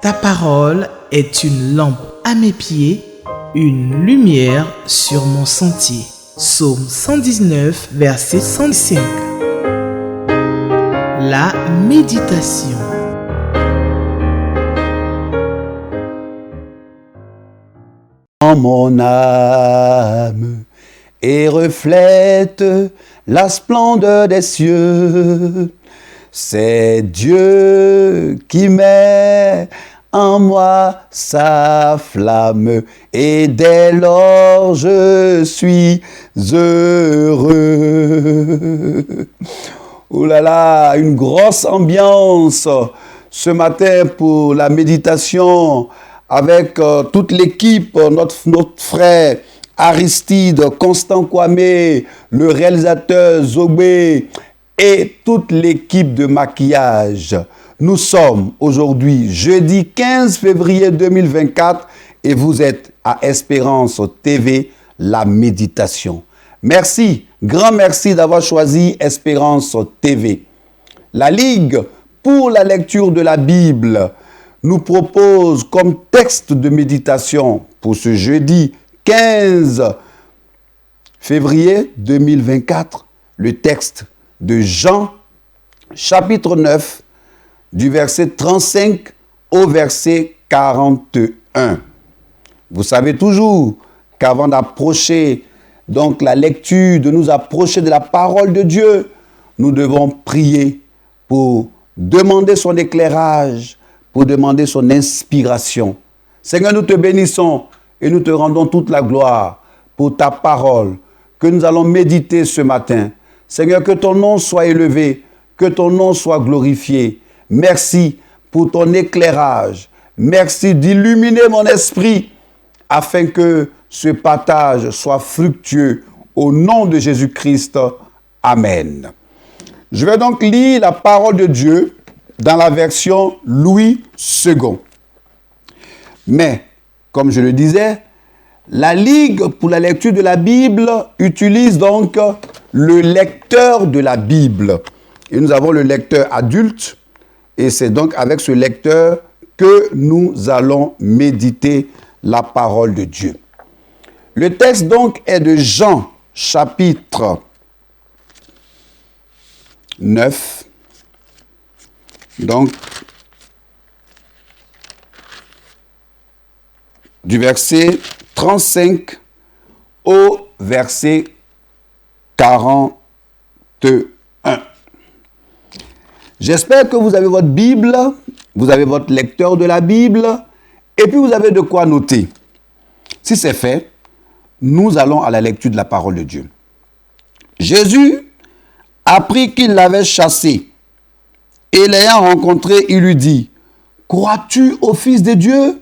Ta parole est une lampe à mes pieds, une lumière sur mon sentier. Psaume 119, verset 105. La méditation. Mon âme et reflète la splendeur des cieux. C'est Dieu qui met en moi sa flamme et dès lors je suis heureux. Oh là là, une grosse ambiance ce matin pour la méditation avec toute l'équipe, notre frère Aristide, Constant Kwame, le réalisateur Zobé et toute l'équipe de maquillage. Nous sommes aujourd'hui jeudi 15 février 2024 et vous êtes à Espérance TV, la méditation. Merci, grand merci d'avoir choisi Espérance TV. La Ligue pour la lecture de la Bible nous propose comme texte de méditation pour ce jeudi 15 février 2024 le texte de Jean chapitre 9 du verset 35 au verset 41. Vous savez toujours qu'avant d'approcher donc la lecture, de nous approcher de la parole de Dieu, nous devons prier pour demander son éclairage, pour demander son inspiration. Seigneur, nous te bénissons et nous te rendons toute la gloire pour ta parole que nous allons méditer ce matin. Seigneur, que ton nom soit élevé, que ton nom soit glorifié. Merci pour ton éclairage. Merci d'illuminer mon esprit afin que ce partage soit fructueux au nom de Jésus-Christ. Amen. Je vais donc lire la parole de Dieu dans la version Louis II. Mais, comme je le disais, la Ligue pour la lecture de la Bible utilise donc le lecteur de la Bible. Et nous avons le lecteur adulte, et c'est donc avec ce lecteur que nous allons méditer la parole de Dieu. Le texte donc est de Jean, chapitre 9. Donc, du verset 35 au verset 41. J'espère que vous avez votre Bible, vous avez votre lecteur de la Bible, et puis vous avez de quoi noter. Si c'est fait, nous allons à la lecture de la parole de Dieu. Jésus apprit qu'il l'avait chassé, et l'ayant rencontré, il lui dit, « Crois-tu au Fils de Dieu ?»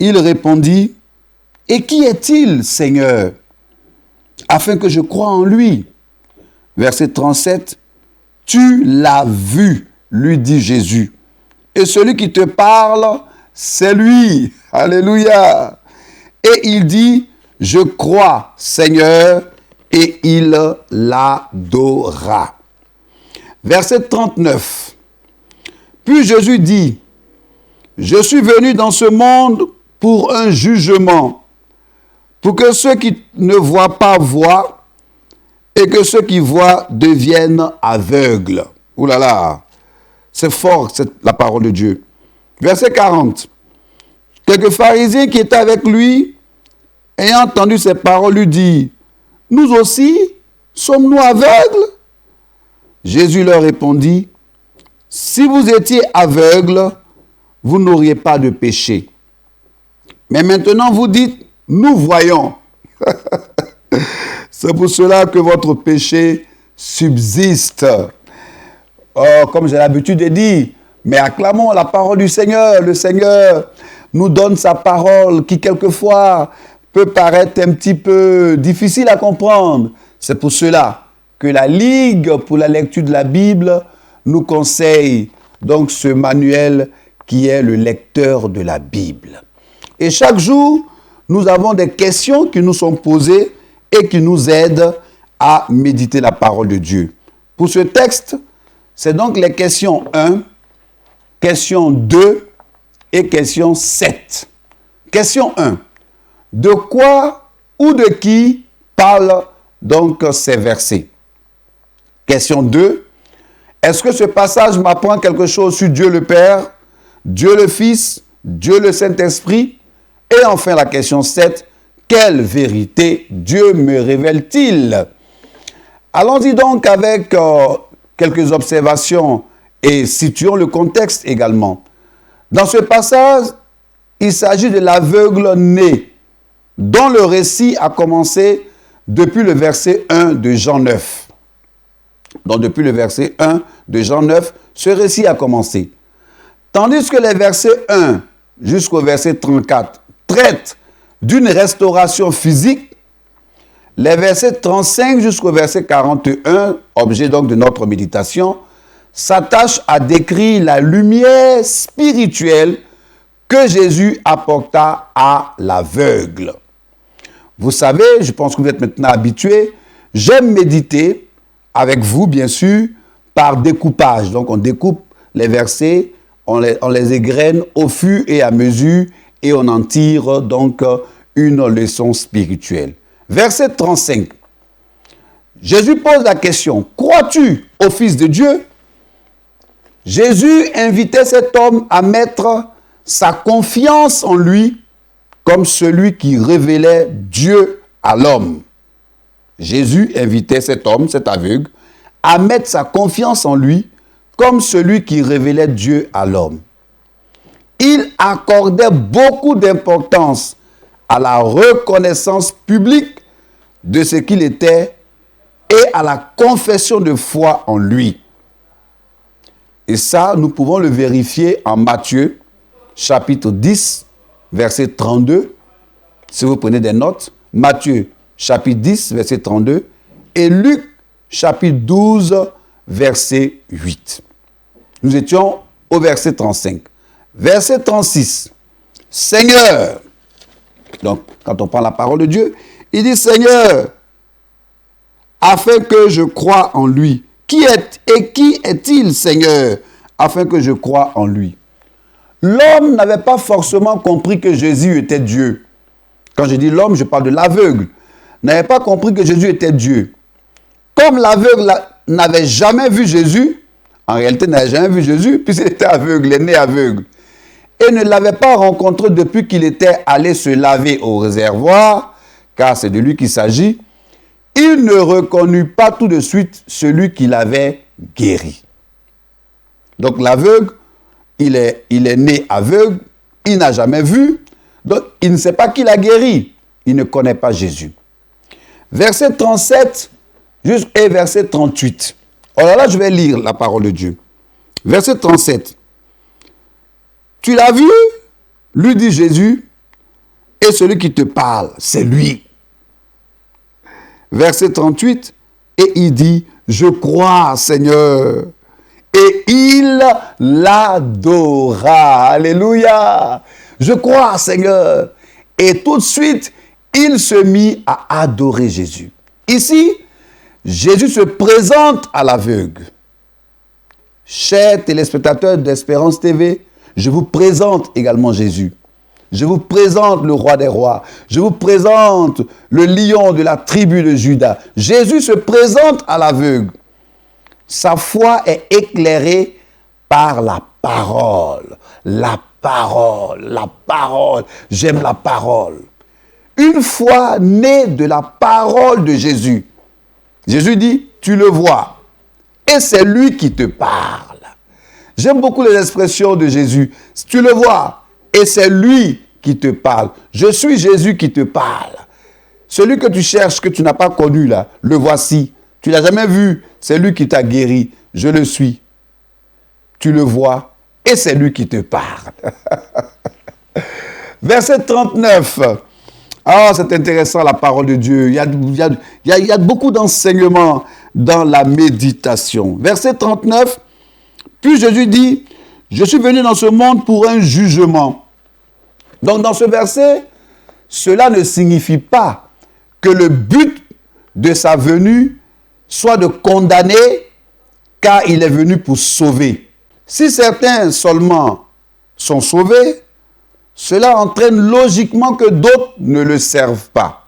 Il répondit, « Et qui est-il, Seigneur, afin que je croie en lui ?» Verset 37, « Tu l'as vu, lui dit Jésus, et celui qui te parle, c'est lui. » Alléluia. Et il dit, « Je crois, Seigneur, » et il l'adora. Verset 39. Puis Jésus dit, « Je suis venu dans ce monde pour un jugement, pour que ceux qui ne voient pas voient, et que ceux qui voient deviennent aveugles. » Ouh là là, c'est fort la parole de Dieu. Verset 40. Quelques pharisiens qui étaient avec lui, ayant entendu ces paroles, lui dirent, « Nous aussi, sommes-nous aveugles ?» Jésus leur répondit, « Si vous étiez aveugles, vous n'auriez pas de péché. Mais maintenant vous dites, nous voyons. » C'est pour cela que votre péché subsiste. Oh, comme j'ai l'habitude de dire, mais acclamons la parole du Seigneur. Le Seigneur nous donne sa parole qui quelquefois peut paraître un petit peu difficile à comprendre. C'est pour cela que la Ligue pour la lecture de la Bible nous conseille donc ce manuel qui est le lecteur de la Bible. Et chaque jour, nous avons des questions qui nous sont posées et qui nous aident à méditer la parole de Dieu. Pour ce texte, c'est donc les questions 1, question 2 et question 7. Question 1. De quoi ou de qui parlent donc ces versets? Question 2. Est-ce que ce passage m'apprend quelque chose sur Dieu le Père, Dieu le Fils, Dieu le Saint-Esprit? Et enfin la question 7. Quelle vérité Dieu me révèle-t-il? Allons-y donc avec quelques observations et situons le contexte également. Dans ce passage, il s'agit de l'aveugle né, dont le récit a commencé depuis le verset 1 de Jean 9. Donc depuis le verset 1 de Jean 9, ce récit a commencé. Tandis que les versets 1 jusqu'au verset 34 traitent d'une restauration physique, les versets 35 jusqu'au verset 41, objet donc de notre méditation, s'attachent à décrire la lumière spirituelle que Jésus apporta à l'aveugle. Vous savez, je pense que vous êtes maintenant habitués, j'aime méditer avec vous, bien sûr, par découpage. Donc, on découpe les versets, on les égrène au fur et à mesure et on en tire donc une leçon spirituelle. Verset 35. Jésus pose la question, crois-tu au Fils de Dieu? Jésus invitait cet homme à mettre sa confiance en lui comme celui qui révélait Dieu à l'homme. Jésus invitait cet homme, cet aveugle, à mettre sa confiance en lui comme celui qui révélait Dieu à l'homme. Il accordait beaucoup d'importance à la reconnaissance publique de ce qu'il était et à la confession de foi en lui. Et ça, nous pouvons le vérifier en Matthieu, chapitre 10, verset 32. Si vous prenez des notes, Matthieu, chapitre 10, verset 32, et Luc, chapitre 12, verset 8. Nous étions au verset 35. Verset 36. Seigneur, donc quand on prend la parole de Dieu, il dit Seigneur, afin que je croie en lui. Qui est-il, Seigneur, afin que je croie en lui? L'homme n'avait pas forcément compris que Jésus était Dieu. Quand je dis l'homme, je parle de l'aveugle. N'avait pas compris que Jésus était Dieu. Comme l'aveugle n'avait jamais vu Jésus, en réalité n'avait jamais vu Jésus, puisqu'il était aveugle, il est né aveugle, et ne l'avait pas rencontré depuis qu'il était allé se laver au réservoir, car c'est de lui qu'il s'agit, il ne reconnut pas tout de suite celui qui l'avait guéri. Donc l'aveugle, il est né aveugle, il n'a jamais vu, donc il ne sait pas qui l'a guéri, il ne connaît pas Jésus. Verset 37 et verset 38. Alors là, je vais lire la parole de Dieu. Verset 37. Tu l'as vu, lui dit Jésus, et celui qui te parle, c'est lui. Verset 38, et il dit, je crois, Seigneur. Et il l'adora. Alléluia. Je crois, Seigneur. Et tout de suite, il se mit à adorer Jésus. Ici, Jésus se présente à l'aveugle. Chers téléspectateurs d'Espérance TV, je vous présente également Jésus. Je vous présente le roi des rois. Je vous présente le lion de la tribu de Juda. Jésus se présente à l'aveugle. Sa foi est éclairée par la parole. La parole, la parole. J'aime la parole. Une foi née de la parole de Jésus. Jésus dit, tu le vois. Et c'est lui qui te parle. J'aime beaucoup les expressions de Jésus. Tu le vois. Et c'est lui qui te parle. Je suis Jésus qui te parle. Celui que tu cherches, que tu n'as pas connu là, le voici. Tu ne l'as jamais vu. C'est lui qui t'a guéri. Je le suis. Tu le vois. Et c'est lui qui te parle. Verset 39. Ah, c'est intéressant la parole de Dieu. Il y a beaucoup d'enseignements dans la méditation. Verset 39. Puis Jésus dit, je suis venu dans ce monde pour un jugement. Donc dans ce verset, cela ne signifie pas que le but de sa venue soit de condamner, car il est venu pour sauver. Si certains seulement sont sauvés, cela entraîne logiquement que d'autres ne le servent pas.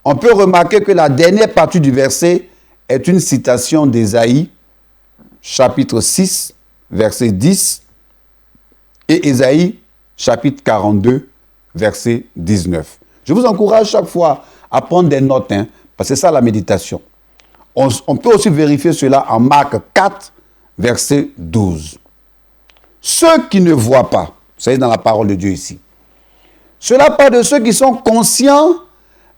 On peut remarquer que la dernière partie du verset est une citation d'Ésaïe, chapitre 6, verset 10, et Ésaïe, chapitre 42, verset 19. Je vous encourage chaque fois à prendre des notes, parce que c'est ça la méditation. On peut aussi vérifier cela en Marc 4, verset 12. Ceux qui ne voient pas, vous savez dans la parole de Dieu ici, cela parle de ceux qui sont conscients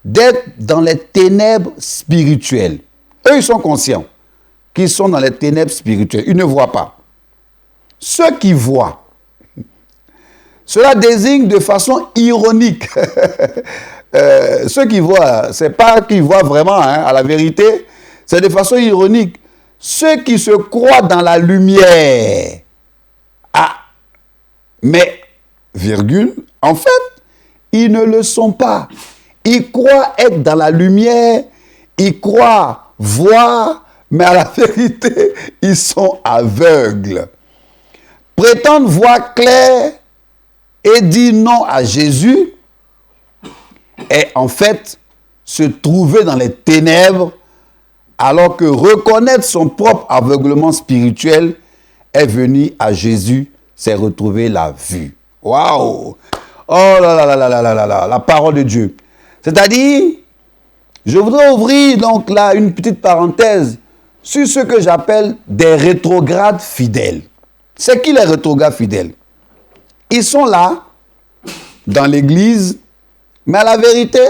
d'être dans les ténèbres spirituelles. Eux, ils sont conscients qu'ils sont dans les ténèbres spirituelles. Ils ne voient pas. Ceux qui voient, cela désigne de façon ironique. Ceux qui voient, ce n'est pas qu'ils voient vraiment, à la vérité, c'est de façon ironique. Ceux qui se croient dans la lumière. Ah, mais, virgule, en fait, ils ne le sont pas. Ils croient être dans la lumière, ils croient voir, mais à la vérité, ils sont aveugles. Prétendent voir clair et dire non à Jésus est en fait se trouver dans les ténèbres, alors que reconnaître son propre aveuglement spirituel est venu à Jésus, c'est retrouver la vue. Waouh! Oh là là là là là là là, la parole de Dieu. C'est-à-dire, je voudrais ouvrir donc là une petite parenthèse sur ce que j'appelle des rétrogrades fidèles. C'est qui les rétrogrades fidèles? Ils sont là, dans l'église, mais à la vérité,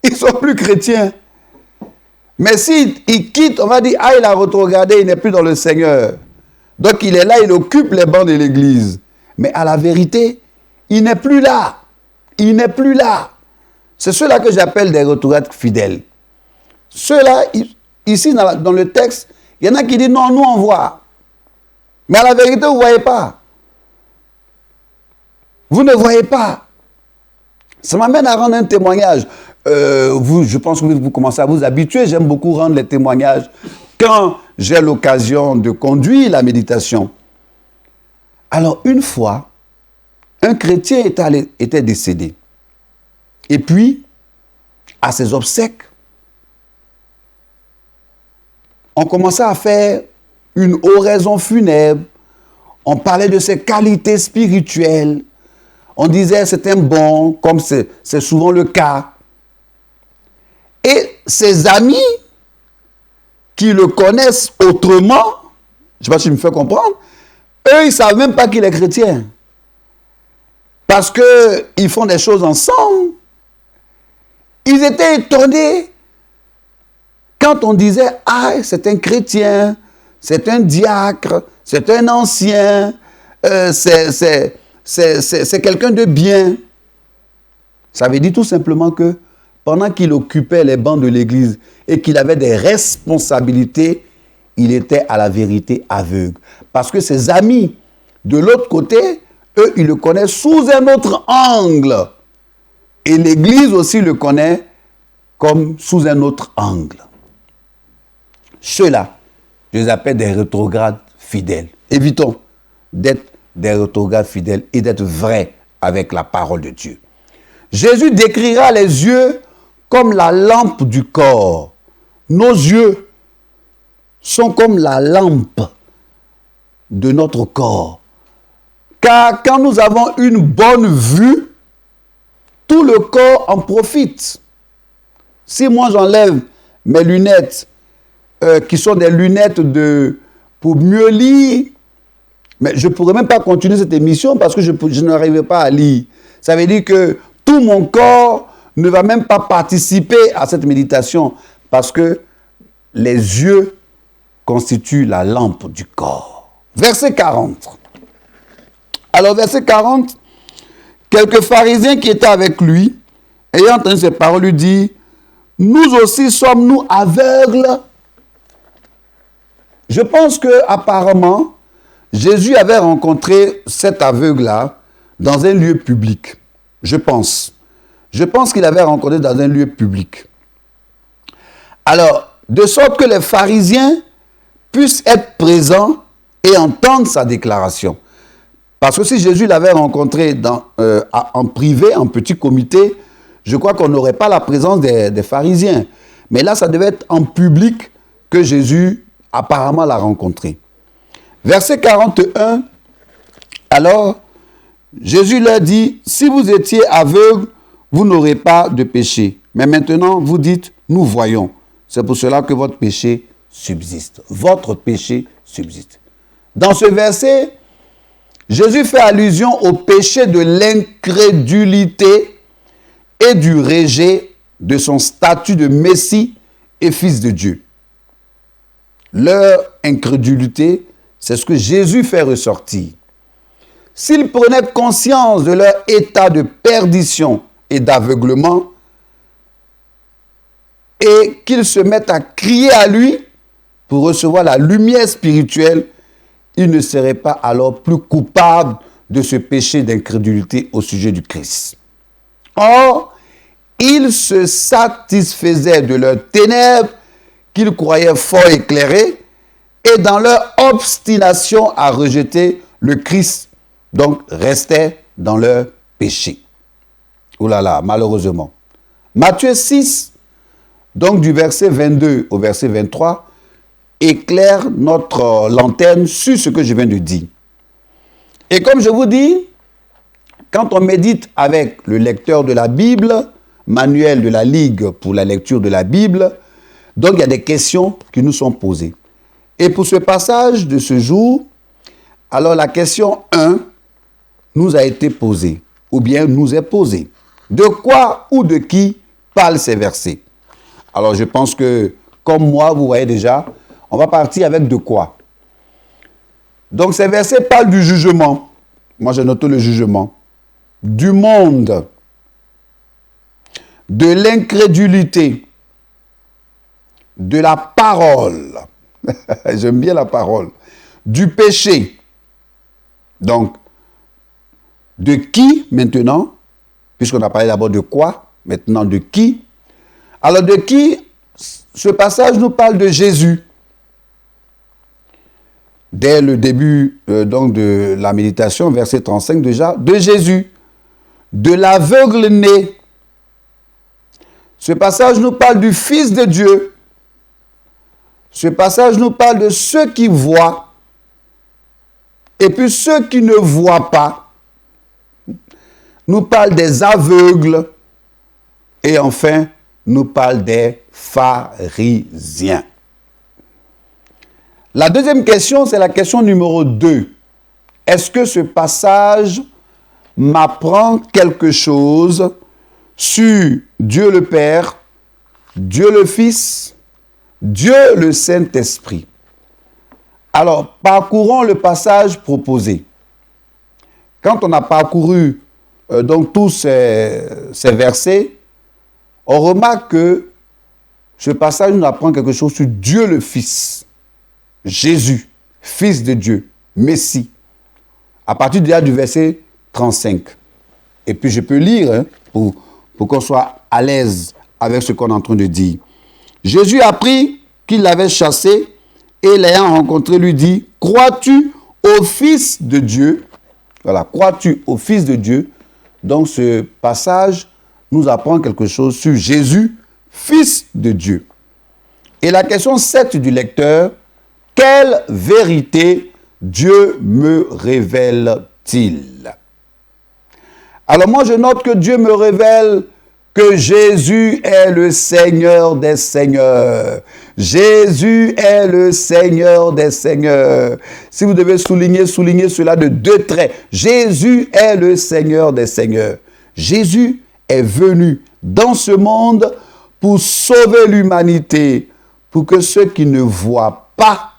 ils ne sont plus chrétiens. Mais s'ils quittent, on va dire, ah, il a rétrogradé, il n'est plus dans le Seigneur. Donc il est là, il occupe les bancs de l'église. Mais à la vérité, il n'est plus là. Il n'est plus là. C'est ceux-là que j'appelle des rétrogrades fidèles. Ceux-là, ici dans le texte, il y en a qui disent non, nous on voit. Mais à la vérité, vous ne voyez pas. Vous ne voyez pas. Ça m'amène à rendre un témoignage. Je pense que vous commencez à vous habituer. J'aime beaucoup rendre les témoignages quand j'ai l'occasion de conduire la méditation. Alors, une fois, un chrétien était décédé. Et puis, à ses obsèques, on commençait à faire une oraison funèbre. On parlait de ses qualités spirituelles. On disait c'est un bon, comme c'est souvent le cas. Et ses amis qui le connaissent autrement, je ne sais pas si je me fais comprendre, eux, ils ne savent même pas qu'il est chrétien. Parce qu'ils font des choses ensemble. Ils étaient étonnés quand on disait « Ah, c'est un chrétien, c'est un diacre, c'est un ancien, c'est quelqu'un de bien. » Ça veut dire tout simplement que pendant qu'il occupait les bancs de l'église et qu'il avait des responsabilités, il était à la vérité aveugle. Parce que ses amis de l'autre côté, eux, ils le connaissent sous un autre angle. Et l'église aussi le connaît comme sous un autre angle. Ceux-là, je les appelle des rétrogrades fidèles. Évitons d'être des rétrogrades fidèles et d'être vrais avec la parole de Dieu. Jésus décrira les yeux comme la lampe du corps. Nos yeux sont comme la lampe de notre corps. Car quand nous avons une bonne vue, tout le corps en profite. Si moi j'enlève mes lunettes, qui sont des lunettes pour mieux lire, mais je ne pourrais même pas continuer cette émission parce que je n'arrivais pas à lire. Ça veut dire que tout mon corps ne va même pas participer à cette méditation parce que les yeux constituent la lampe du corps. Verset 40. Alors, verset 40, quelques pharisiens qui étaient avec lui, ayant entendu ces paroles, lui disent, « Nous aussi sommes-nous aveugles ?» Je pense qu'apparemment, Jésus avait rencontré cet aveugle-là dans un lieu public. Je pense. Je pense qu'il avait rencontré dans un lieu public. Alors, de sorte que les pharisiens puissent être présents et entendre sa déclaration. Parce que si Jésus l'avait rencontré en privé, en petit comité, je crois qu'on n'aurait pas la présence des pharisiens. Mais là, ça devait être en public que Jésus apparemment l'a rencontré. Verset 41, alors Jésus leur dit, si vous étiez aveugle, vous n'aurez pas de péché. Mais maintenant, vous dites, nous voyons. C'est pour cela que votre péché subsiste. Votre péché subsiste. Dans ce verset, Jésus fait allusion au péché de l'incrédulité et du rejet de son statut de Messie et Fils de Dieu. Leur incrédulité, c'est ce que Jésus fait ressortir. S'ils prenaient conscience de leur état de perdition et d'aveuglement, et qu'ils se mettent à crier à lui pour recevoir la lumière spirituelle, ils ne seraient pas alors plus coupables de ce péché d'incrédulité au sujet du Christ. Or, ils se satisfaisaient de leurs ténèbres qu'ils croyaient fort éclairées et dans leur obstination à rejeter le Christ, donc restaient dans leur péché. Oh là là, malheureusement. Matthieu 6, donc du verset 22 au verset 23, éclaire notre lanterne sur ce que je viens de dire. Et comme je vous dis, quand on médite avec le lecteur de la Bible, manuel de la Ligue pour la lecture de la Bible, donc il y a des questions qui nous sont posées. Et pour ce passage de ce jour, alors la question 1 nous a été posée, ou bien nous est posée. De quoi ou de qui parlent ces versets? Alors je pense que, comme moi, vous voyez déjà, on va partir avec de quoi. Donc ces versets parlent du jugement. Moi j'ai noté le jugement. Du monde. De l'incrédulité. De la parole. J'aime bien la parole. Du péché. Donc, de qui maintenant? Puisqu'on a parlé d'abord de quoi, maintenant de qui? Alors de qui? Ce passage nous parle de Jésus. Dès le début donc de la méditation, verset 35 déjà, de Jésus, de l'aveugle né. Ce passage nous parle du Fils de Dieu. Ce passage nous parle de ceux qui voient et puis ceux qui ne voient pas. Nous parle des aveugles et enfin nous parle des pharisiens. La deuxième question, c'est la question numéro 2. Est-ce que ce passage m'apprend quelque chose sur Dieu le Père, Dieu le Fils, Dieu le Saint-Esprit? Alors, parcourons le passage proposé. Quand on a parcouru donc tous ces versets, on remarque que ce passage nous apprend quelque chose sur Dieu le Fils. Jésus, Fils de Dieu, Messie, à partir déjà du verset 35. Et puis je peux lire pour qu'on soit à l'aise avec ce qu'on est en train de dire. Jésus apprit qu'il l'avait chassé et l'ayant rencontré lui dit, crois-tu au Fils de Dieu? Voilà, crois-tu au Fils de Dieu? Donc ce passage nous apprend quelque chose sur Jésus, Fils de Dieu. Et la question 7 du lecteur, quelle vérité Dieu me révèle-t-il? Alors moi je note que Dieu me révèle que Jésus est le Seigneur des Seigneurs. Jésus est le Seigneur des Seigneurs. Si vous devez souligner cela de 2 traits. Jésus est le Seigneur des Seigneurs. Jésus est venu dans ce monde pour sauver l'humanité, pour que ceux qui ne voient pas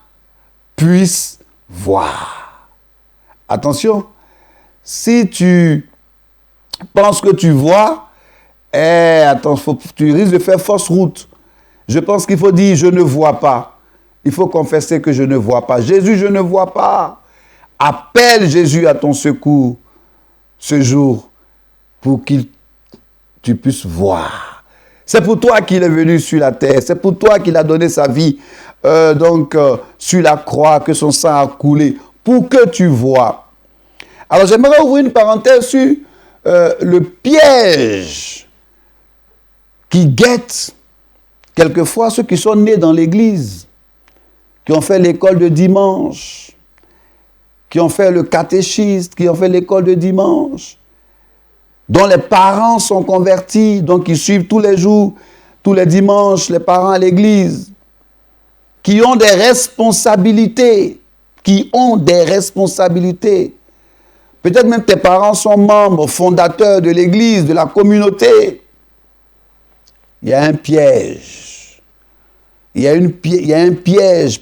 puissent voir. Attention, si tu penses que tu vois, tu risques de faire fausse route. Je pense qu'il faut dire, je ne vois pas. Il faut confesser que je ne vois pas. Jésus, je ne vois pas. Appelle Jésus à ton secours ce jour pour que tu puisses voir. C'est pour toi qu'il est venu sur la terre. C'est pour toi qu'il a donné sa vie sur la croix, que son sang a coulé, pour que tu vois. Alors j'aimerais ouvrir une parenthèse sur le piège qui guette quelquefois ceux qui sont nés dans l'église, qui ont fait l'école de dimanche, qui ont fait le catéchisme, qui ont fait l'école de dimanche, dont les parents sont convertis, donc ils suivent tous les jours, tous les dimanches, les parents à l'église, qui ont des responsabilités, Peut-être même tes parents sont membres fondateurs de l'église, de la communauté. Il y a un piège. Il y a un piège.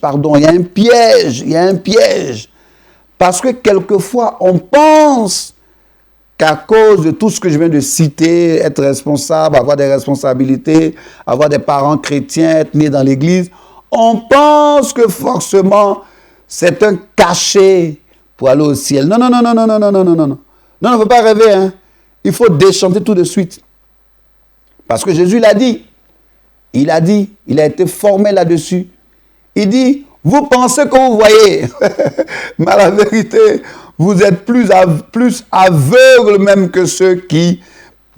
Parce que quelquefois, on pense qu'à cause de tout ce que je viens de citer, être responsable, avoir des responsabilités, avoir des parents chrétiens, être né dans l'église, on pense que forcément, c'est un cachet pour aller au ciel. Non, il ne faut pas rêver, hein. Il faut déchanter tout de suite. Parce que Jésus l'a dit. Il a été formé là-dessus. Il dit, vous pensez que vous voyez, mais à la vérité, vous êtes plus aveugles même que ceux qui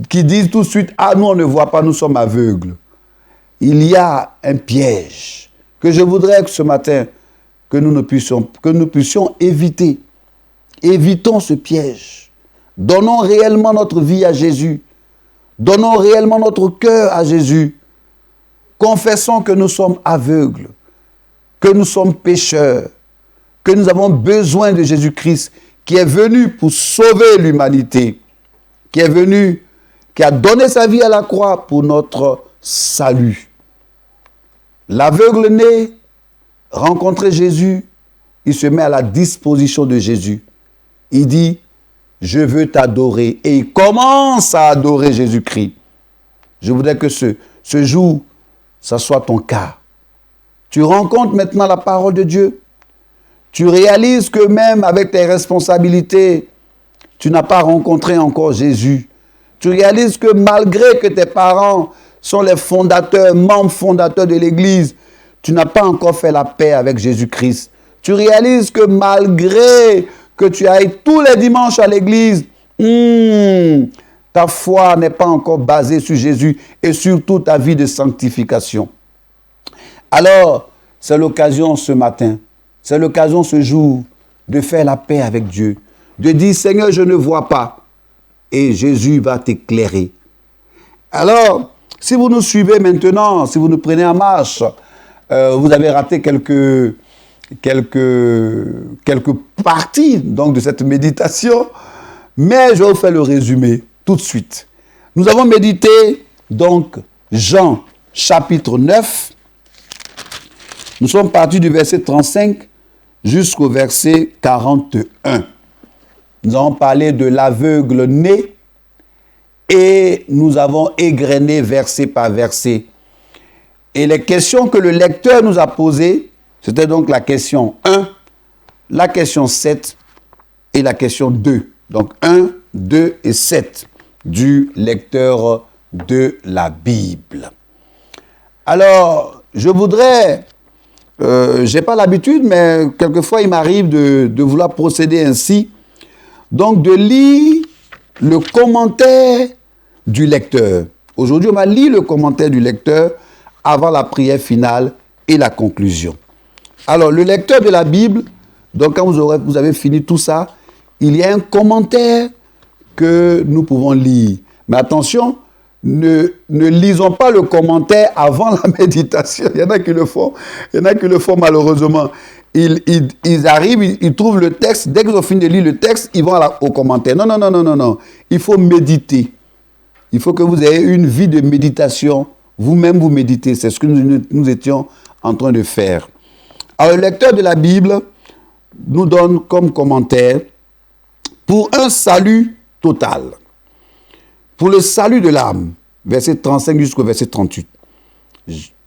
disent tout de suite, ah, nous on ne voit pas, nous sommes aveugles. Il y a un piège que je voudrais que ce matin, que nous puissions éviter. Évitons ce piège. Donnons réellement notre vie à Jésus. Donnons réellement notre cœur à Jésus. Confessons que nous sommes aveugles, que nous sommes pécheurs, que nous avons besoin de Jésus-Christ, qui est venu pour sauver l'humanité, qui a donné sa vie à la croix pour notre salut. L'aveugle né, rencontrer Jésus, il se met à la disposition de Jésus. Il dit, je veux t'adorer. Et il commence à adorer Jésus-Christ. Je voudrais que ce jour, ça soit ton cas. Tu rencontres maintenant la parole de Dieu. Tu réalises que même avec tes responsabilités, tu n'as pas rencontré encore Jésus. Tu réalises que malgré que tes parents sont les membres fondateurs de l'Église, tu n'as pas encore fait la paix avec Jésus-Christ. Tu réalises que malgré que tu ailles tous les dimanches à l'église, ta foi n'est pas encore basée sur Jésus et surtout ta vie de sanctification. Alors, c'est l'occasion ce matin, c'est l'occasion ce jour de faire la paix avec Dieu, de dire, Seigneur, je ne vois pas, et Jésus va t'éclairer. Alors, si vous nous suivez maintenant, si vous nous prenez en marche, vous avez raté quelques parties donc, de cette méditation, mais je vais vous faire le résumé tout de suite. Nous avons médité donc Jean chapitre 9. Nous sommes partis du verset 35 jusqu'au verset 41. Nous avons parlé de l'aveugle né et nous avons égrené verset par verset. Et les questions que le lecteur nous a posées, c'était donc la question 1, la question 7 et la question 2. Donc 1, 2 et 7 du lecteur de la Bible. Alors, je voudrais, je n'ai pas l'habitude, mais quelquefois il m'arrive de vouloir procéder ainsi. Donc de lire le commentaire du lecteur. Aujourd'hui, on va lire le commentaire du lecteur avant la prière finale et la conclusion. Alors, le lecteur de la Bible, donc quand vous avez fini tout ça, il y a un commentaire que nous pouvons lire. Mais attention, ne lisons pas le commentaire avant la méditation. Il y en a qui le font malheureusement. Ils arrivent, ils trouvent le texte, dès qu'ils ont fini de lire le texte, ils vont au commentaire. Non. Il faut méditer. Il faut que vous ayez une vie de méditation. Vous-même, vous méditez. C'est ce que nous étions en train de faire. Alors, le lecteur de la Bible nous donne comme commentaire pour un salut total. Pour le salut de l'âme, verset 35 jusqu'au verset 38.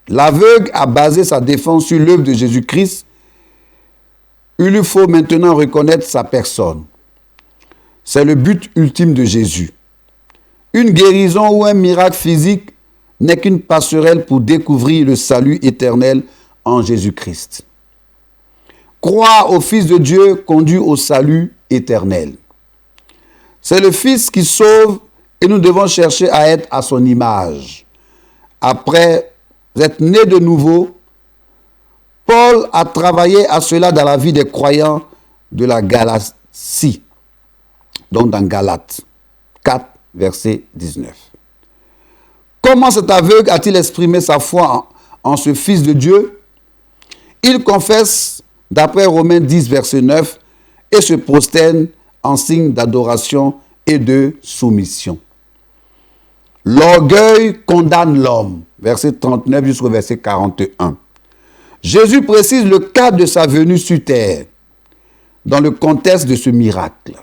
L'aveugle a basé sa défense sur l'œuvre de Jésus-Christ. Il lui faut maintenant reconnaître sa personne. C'est le but ultime de Jésus. Une guérison ou un miracle physique n'est qu'une passerelle pour découvrir le salut éternel en Jésus-Christ. Croire au Fils de Dieu conduit au salut éternel. C'est le Fils qui sauve et nous devons chercher à être à son image. Après être né de nouveau, Paul a travaillé à cela dans la vie des croyants de la Galatie, donc dans Galates 4, verset 19. Comment cet aveugle a-t-il exprimé sa foi en ce Fils de Dieu? Il confesse, d'après Romains 10, verset 9, et se prosterne en signe d'adoration et de soumission. L'orgueil condamne l'homme, verset 39 jusqu'au verset 41. Jésus précise le cadre de sa venue sur terre dans le contexte de ce miracle.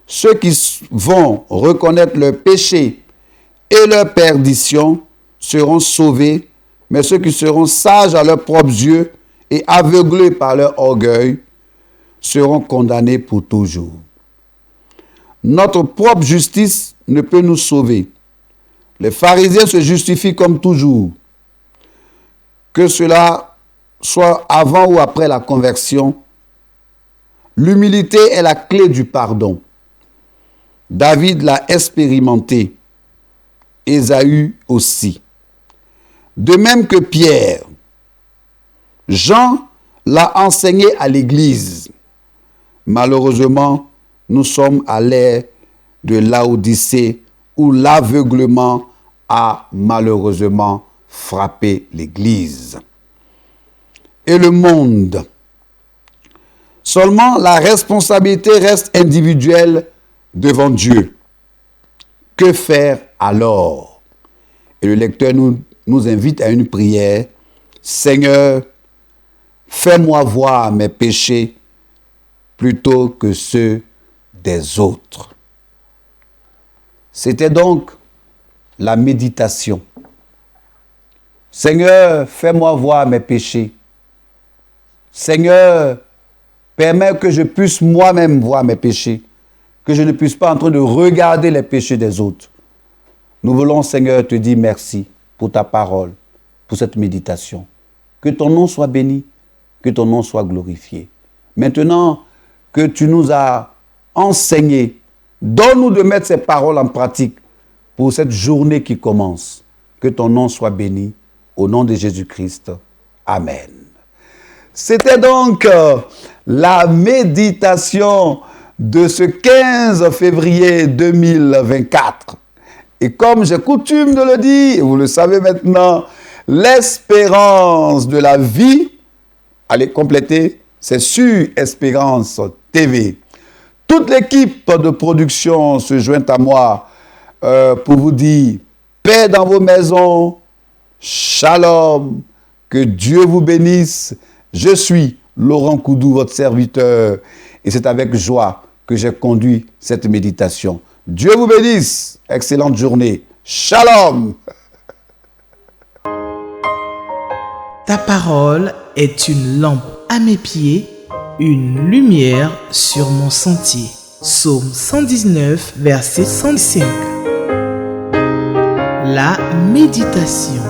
Ceux qui vont reconnaître leur péché et leur perdition seront sauvés, mais ceux qui seront sages à leurs propres yeux et aveuglés par leur orgueil seront condamnés pour toujours. Notre propre justice ne peut nous sauver. Les pharisiens se justifient comme toujours. Que cela soit avant ou après la conversion, l'humilité est la clé du pardon. David l'a expérimenté, Ésaü aussi. De même que Pierre, Jean l'a enseigné à l'Église. Malheureusement, nous sommes à l'ère de Laodicée où l'aveuglement a malheureusement frappé l'Église. Et le monde. Seulement, la responsabilité reste individuelle devant Dieu. Que faire alors? Et le lecteur nous invite à une prière. Seigneur, fais-moi voir mes péchés plutôt que ceux des autres. C'était donc la méditation. Seigneur, fais-moi voir mes péchés. Seigneur, permets que je puisse moi-même voir mes péchés, que je ne puisse pas en train de regarder les péchés des autres. Nous voulons, Seigneur, te dire merci pour ta parole, pour cette méditation. Que ton nom soit béni, que ton nom soit glorifié. Maintenant que tu nous as enseigné, donne-nous de mettre ces paroles en pratique pour cette journée qui commence. Que ton nom soit béni, au nom de Jésus-Christ. Amen. C'était donc la méditation de ce 15 février 2024. Et comme j'ai coutume de le dire, vous le savez maintenant, l'espérance de la vie, allez compléter, c'est sur Espérance TV. Toute l'équipe de production se joint à moi pour vous dire paix dans vos maisons, shalom, que Dieu vous bénisse. Je suis Laurent Koudou, votre serviteur, et c'est avec joie que j'ai conduit cette méditation. Dieu vous bénisse. Excellente journée. Shalom. Ta parole est une lampe à mes pieds, une lumière sur mon sentier. Psaume 119, verset 105. La méditation.